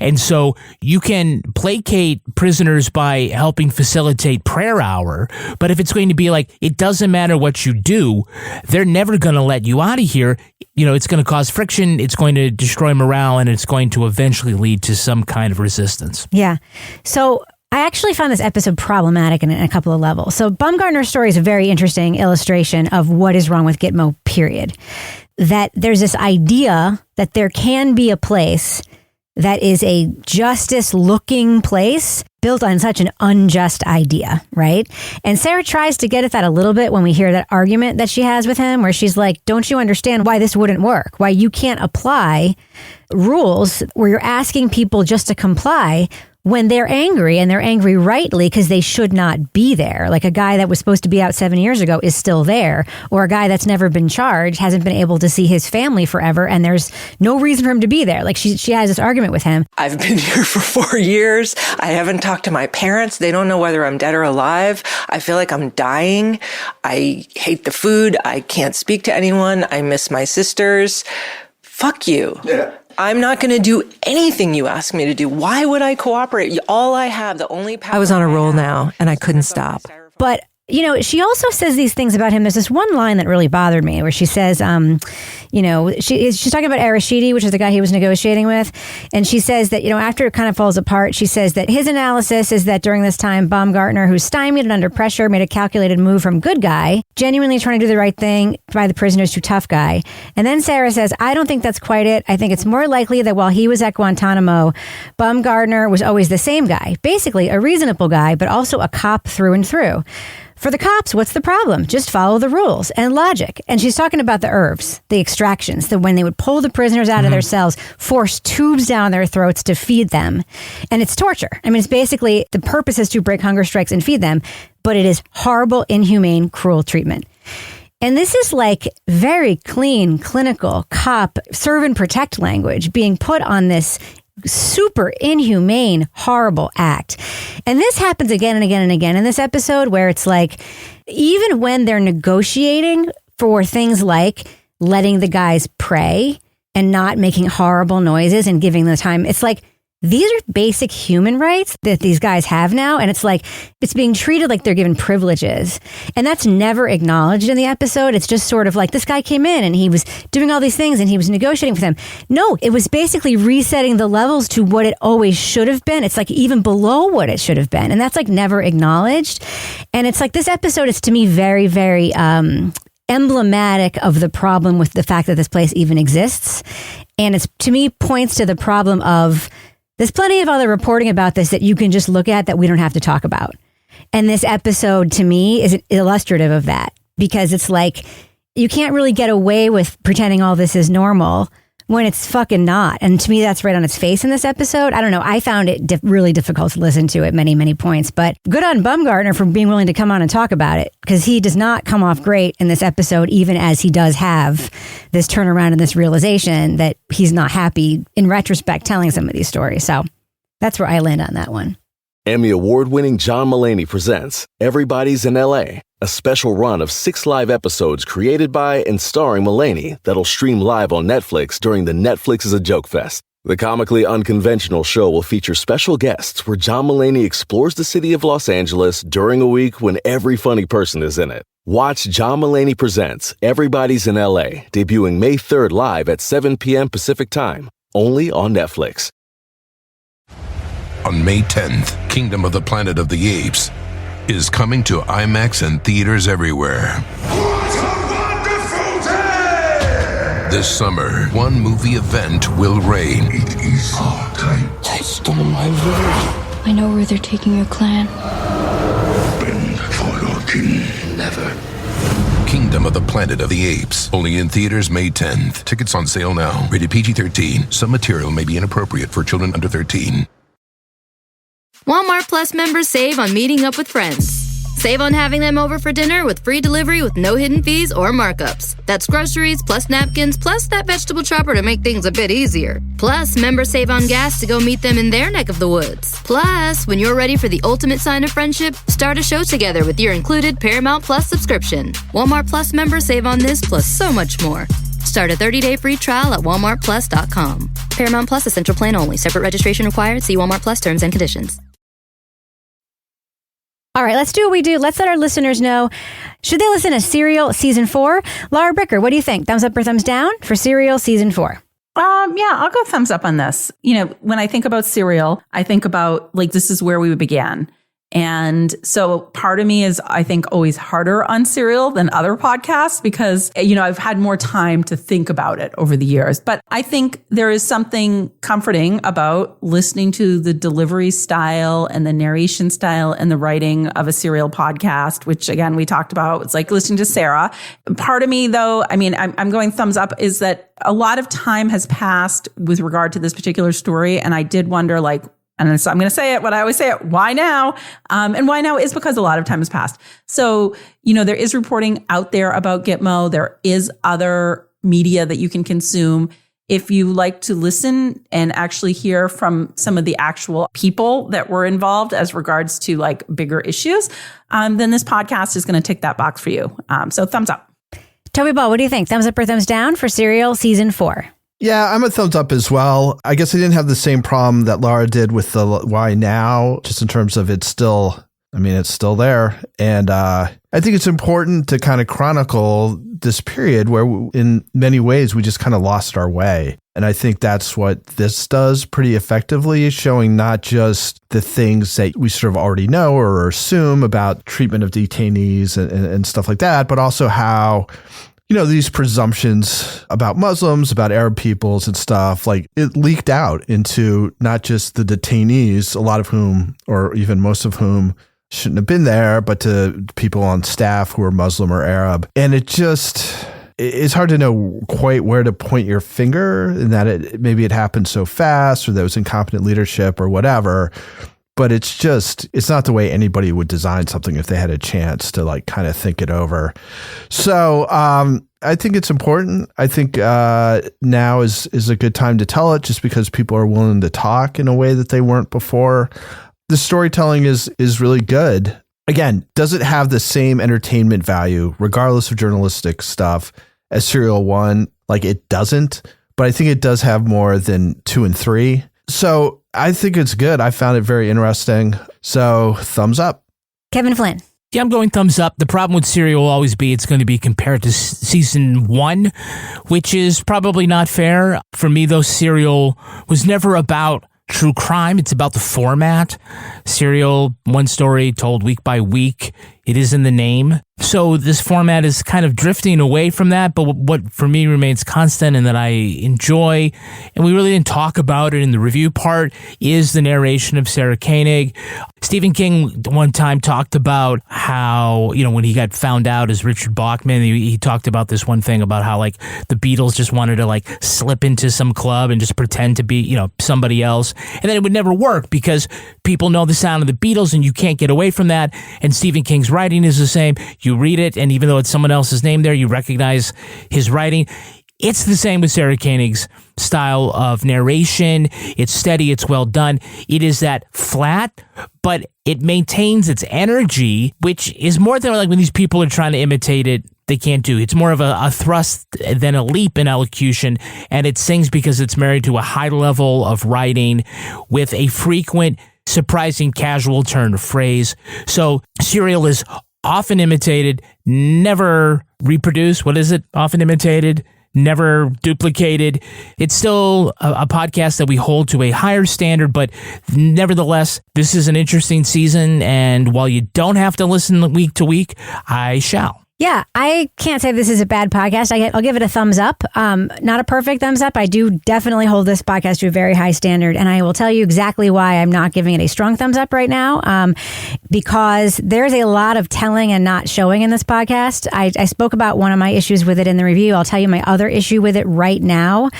And so you can placate prisoners by helping facilitate prayer hour, but if it's going to be like, it doesn't matter what you do, they're never going to let you out of here. It's going to cause friction, it's going to destroy morale, and it's going to eventually lead to some kind of resistance. Yeah. So I actually found this episode problematic in a couple of levels. So Baumgartner's story is a very interesting illustration of what is wrong with Gitmo, period. That there's this idea that there can be a place that is a justice-looking place built on such an unjust idea, right? And Sarah tries to get at that a little bit when we hear that argument that she has with him, where she's like, don't you understand why this wouldn't work? Why you can't apply rules where you're asking people just to comply when they're angry, and they're angry rightly because they should not be there. Like a guy that was supposed to be out 7 years ago is still there, or a guy that's never been charged, hasn't been able to see his family forever, and there's no reason for him to be there. Like she has this argument with him. I've been here for 4 years. I haven't talked to my parents. They don't know whether I'm dead or alive. I feel like I'm dying. I hate the food. I can't speak to anyone. I miss my sisters. fuck you. Yeah. I'm not going to do anything you ask me to do. Why would I cooperate? All I have, the only power I was on a roll now, and I couldn't stop. But, you know, she also says these things about him. There's this one line that really bothered me where she says, you know, she's talking about Arashidi, which is the guy he was negotiating with. And she says that, you know, after it kind of falls apart, she says that his analysis is that during this time, Baumgartner, who's stymied and under pressure, made a calculated move from good guy, genuinely trying to do the right thing by the prisoners, to tough guy. And then Sarah says, I don't think that's quite it. I think it's more likely that while he was at Guantanamo, Baumgartner was always the same guy, basically a reasonable guy, but also a cop through and through. For the cops, what's the problem? Just follow the rules and logic. And she's talking about the IRVs, the extractions, that when they would pull the prisoners out of their cells, force tubes down their throats to feed them. And it's torture. I mean, it's basically, the purpose is to break hunger strikes and feed them, but it is horrible, inhumane, cruel treatment. And this is like very clean, clinical, cop, serve and protect language being put on this super inhumane, horrible act. And this happens again and again and again in this episode, where it's like, even when they're negotiating for things like letting the guys pray and not making horrible noises and giving them time, it's like, these are basic human rights that these guys have now. And it's like, it's being treated like they're given privileges. And that's never acknowledged in the episode. It's just sort of like, this guy came in and he was doing all these things and he was negotiating with them. No, it was basically resetting the levels to what it always should have been. It's like even below what it should have been. And that's like never acknowledged. And it's like, this episode is to me very, very emblematic of the problem with the fact that this place even exists. And it's, to me, points to the problem of, there's plenty of other reporting about this that you can just look at that we don't have to talk about. And this episode, to me, is illustrative of that, because it's like, you can't really get away with pretending all this is normal when it's fucking not. And to me, that's right on its face in this episode. I don't know. I found it really difficult to listen to at many, many points. But good on Baumgartner for being willing to come on and talk about it, because he does not come off great in this episode, even as he does have this turnaround and this realization that he's not happy in retrospect telling some of these stories. So that's where I land on that one. Emmy award-winning John Mulaney presents Everybody's in L.A., a special run of 6 live episodes created by and starring Mulaney that'll stream live on Netflix during the Netflix is a Joke Fest. The comically unconventional show will feature special guests where John Mulaney explores the city of Los Angeles during a week when every funny person is in it. Watch John Mulaney Presents Everybody's in L.A., debuting May 3rd live at 7 p.m. Pacific Time, only on Netflix. On May 10th, Kingdom of the Planet of the Apes is coming to IMAX and theaters everywhere. What a wonderful day! This summer, one movie event will reign. It is our time. They stole my village. I know where they're taking your clan. Bend for your king. Never. Kingdom of the Planet of the Apes, only in theaters May 10th. Tickets on sale now. Rated PG-13. Some material may be inappropriate for children under 13. Walmart Plus members save on meeting up with friends. Save on having them over for dinner with free delivery with no hidden fees or markups. That's groceries, plus napkins, plus that vegetable chopper to make things a bit easier. Plus, members save on gas to go meet them in their neck of the woods. Plus, when you're ready for the ultimate sign of friendship, start a show together with your included Paramount Plus subscription. Walmart Plus members save on this plus so much more. Start a 30-day free trial at walmartplus.com. Paramount Plus Essential Plan only. Separate registration required. See Walmart Plus terms and conditions. All right, let's do what we do. Let's let our listeners know. Should they listen to Serial Season 4? Laura Bricker, what do you think? Thumbs up or thumbs down for Serial Season 4? Yeah, I'll go thumbs up on this. You know, when I think about Serial, I think about like, this is where we began. And so part of me is, I think, always harder on Serial than other podcasts because, you know, I've had more time to think about it over the years. But I think there is something comforting about listening to the delivery style and the narration style and the writing of a Serial podcast, which, again, we talked about. It's like listening to Sarah. Part of me, though, I mean, I'm going thumbs up, is that a lot of time has passed with regard to this particular story. And I did wonder, like, and so I'm going to say it, what I always say it, why now? And why now is because a lot of time has passed. So, you know, there is reporting out there about Gitmo. There is other media that you can consume. If you like to listen and actually hear from some of the actual people that were involved as regards to like bigger issues, then this podcast is going to tick that box for you. So thumbs up. Toby Ball, what do you think? Thumbs up or thumbs down for Serial Season 4? Yeah, I'm a thumbs up as well. I guess I didn't have the same problem that Laura did with the why now, just in terms of it's still there. And I think it's important to kind of chronicle this period where in many ways we just kind of lost our way. And I think that's what this does pretty effectively, showing not just the things that we sort of already know or assume about treatment of detainees and stuff like that, but also how, these presumptions about Muslims, about Arab peoples and stuff, like it leaked out into not just the detainees, a lot of whom, or even most of whom, shouldn't have been there, but to people on staff who are Muslim or Arab. And it's hard to know quite where to point your finger, in that maybe it happened so fast, or there was incompetent leadership or whatever. But it's not the way anybody would design something if they had a chance to like kind of think it over. So I think it's important. I think now is a good time to tell it, just because people are willing to talk in a way that they weren't before. The storytelling is really good. Again, does it have the same entertainment value, regardless of journalistic stuff, as Serial 1? Like, it doesn't, but I think it does have more than 2 and 3. So I think it's good. I found it very interesting. So thumbs up. Kevin Flynn. Yeah, I'm going thumbs up. The problem with Serial will always be it's going to be compared to season 1, which is probably not fair. For me, though, Serial was never about true crime. It's about the format. Serial, one story told week by week. It is in the name. So this format is kind of drifting away from that, but what for me remains constant and that I enjoy, and we really didn't talk about it in the review part, is the narration of Sarah Koenig. Stephen King one time talked about how, when he got found out as Richard Bachman, he talked about this one thing about how like the Beatles just wanted to like slip into some club and just pretend to be, somebody else. And then it would never work because people know the sound of the Beatles and you can't get away from that. And Stephen King's writing is the same. You read it, and even though it's someone else's name there, you recognize his writing. It's the same with Sarah Koenig's style of narration. It's steady, it's well done. It is that flat, but it maintains its energy, which is more than like when these people are trying to imitate it, they can't do. It's more of a thrust than a leap in elocution, and it sings because it's married to a high level of writing with a frequent, surprising casual turn of phrase. So Serial is often imitated, never reproduced. What is it? Often imitated, never duplicated. It's still a podcast that we hold to a higher standard, but nevertheless, this is an interesting season. And while you don't have to listen week to week, I shall. Yeah, I can't say this is a bad podcast. I'll give it a thumbs up. Not a perfect thumbs up. I do definitely hold this podcast to a very high standard. And I will tell you exactly why I'm not giving it a strong thumbs up right now. Because there's a lot of telling and not showing in this podcast. I spoke about one of my issues with it in the review. I'll tell you my other issue with it right now.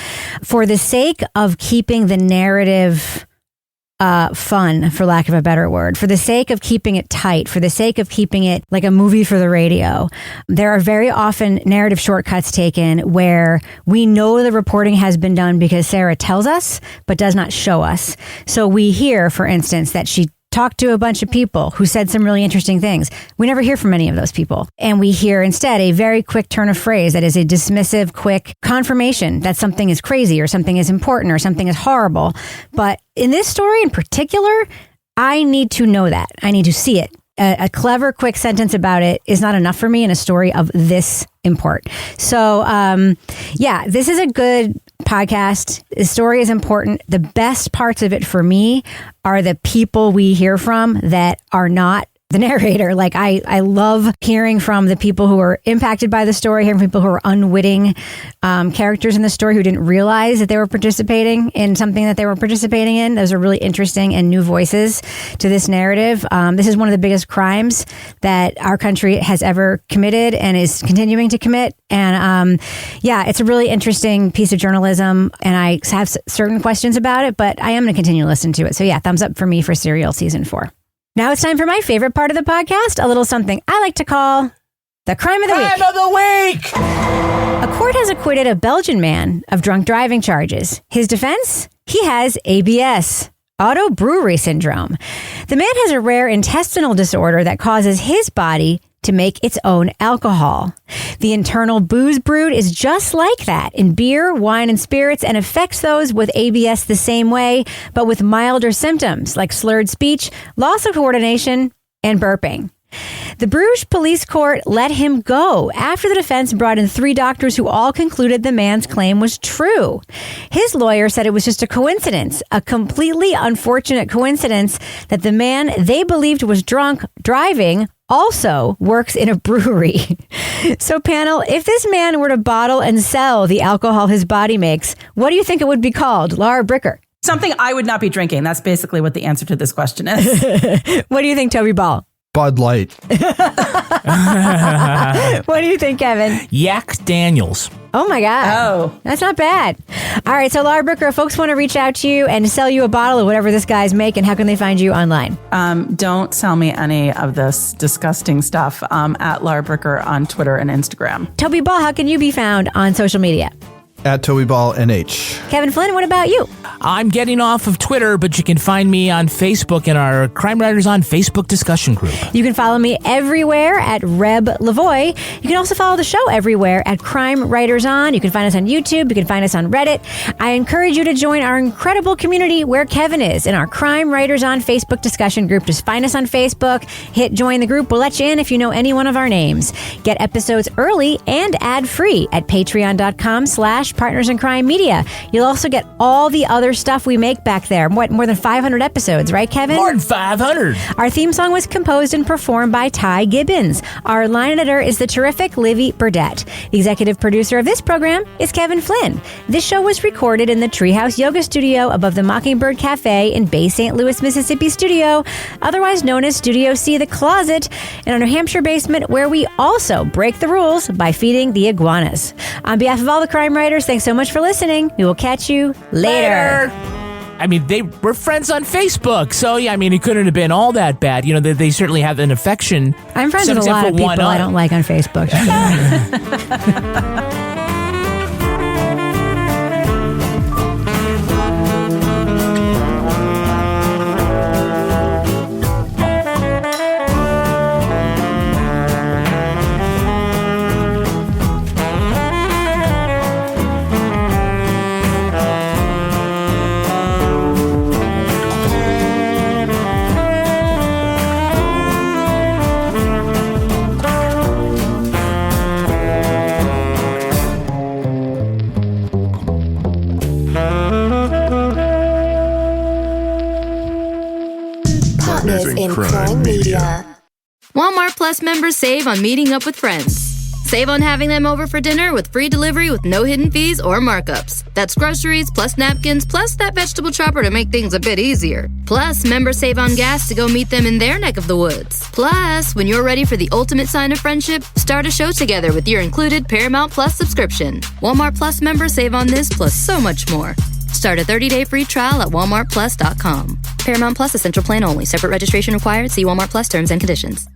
For the sake of keeping the narrative fun, for lack of a better word, for the sake of keeping it tight, for the sake of keeping it like a movie for the radio, there are very often narrative shortcuts taken where we know the reporting has been done because Sarah tells us, but does not show us. So we hear, for instance, that she talked to a bunch of people who said some really interesting things. We never hear from any of those people. And we hear instead a very quick turn of phrase that is a dismissive, quick confirmation that something is crazy or something is important or something is horrible. But in this story in particular, I need to know that. I need to see it. A clever, quick sentence about it is not enough for me in a story of this import. So, this is a good podcast. The story is important. The best parts of it for me are the people we hear from that are not the narrator. Like I love hearing from the people who are impacted by the story, hearing from people who are unwitting characters in the story who didn't realize that they were participating in something that they were participating in. Those are really interesting and new voices to this narrative. This is one of the biggest crimes that our country has ever committed and is continuing to commit. And it's a really interesting piece of journalism, and I have certain questions about it, but I am going to continue to listen to it. So thumbs up for me for Serial Season 4. Now it's time for my favorite part of the podcast, a little something I like to call the Crime of the Week. Crime of the Week! A court has acquitted a Belgian man of drunk driving charges. His defense? He has ABS, auto brewery syndrome. The man has a rare intestinal disorder that causes his body to make its own alcohol. The internal booze brewed is just like that in beer, wine, and spirits, and affects those with ABS the same way, but with milder symptoms like slurred speech, loss of coordination, and burping. The Bruges police court let him go after the defense brought in 3 doctors who all concluded the man's claim was true. His lawyer said it was just a coincidence, a completely unfortunate coincidence that the man they believed was drunk driving also works in a brewery. So panel, if this man were to bottle and sell the alcohol his body makes, what do you think it would be called? Laura Bricker. Something I would not be drinking. That's basically what the answer to this question is. What do you think, Toby Ball? Bud Light. What do you think, Kevin? Yak Daniels. Oh my God. Oh, that's not bad. All right. So Laura Bricker, if folks want to reach out to you and sell you a bottle of whatever this guy's making, how can they find you online? Don't sell me any of this disgusting stuff at Laura Bricker on Twitter and Instagram. Toby Ball, how can you be found on social media? At Toby Ball NH. Kevin Flynn, what about you? I'm getting off of Twitter, but you can find me on Facebook in our Crime Writers on Facebook discussion group. You can follow me everywhere at Reb Lavoie. You can also follow the show everywhere at Crime Writers On. You can find us on YouTube. You can find us on Reddit. I encourage you to join our incredible community where Kevin is in our Crime Writers On Facebook discussion group. Just find us on Facebook, hit join the group. We'll let you in if you know any one of our names. Get episodes early and ad-free at patreon.com/Partners in Crime Media. You'll also get all the other stuff we make back there. What, more than 500 episodes, right, Kevin? More than 500. Our theme song was composed and performed by Ty Gibbons. Our line editor is the terrific Livy Burdett. The executive producer of this program is Kevin Flynn. This show was recorded in the Treehouse Yoga Studio above the Mockingbird Cafe in Bay St. Louis, Mississippi studio, otherwise known as Studio C, The Closet, in our New Hampshire basement, where we also break the rules by feeding the iguanas. On behalf of all the crime writers, thanks so much for listening. We will catch you later. I mean, they were friends on Facebook, so yeah, I mean, it couldn't have been all that bad. You know, they certainly have an affection. I'm friends with a lot of people I don't like on Facebook. In Crime Media. Walmart Plus members save on meeting up with friends. Save on having them over for dinner with free delivery with no hidden fees or markups. That's groceries plus napkins plus that vegetable chopper to make things a bit easier. Plus, members save on gas to go meet them in their neck of the woods. Plus, when you're ready for the ultimate sign of friendship, start a show together with your included Paramount Plus subscription. Walmart Plus members save on this plus so much more. Start a 30-day free trial at walmartplus.com. Paramount Plus Essential Plan only. Separate registration required. See Walmart Plus terms and conditions.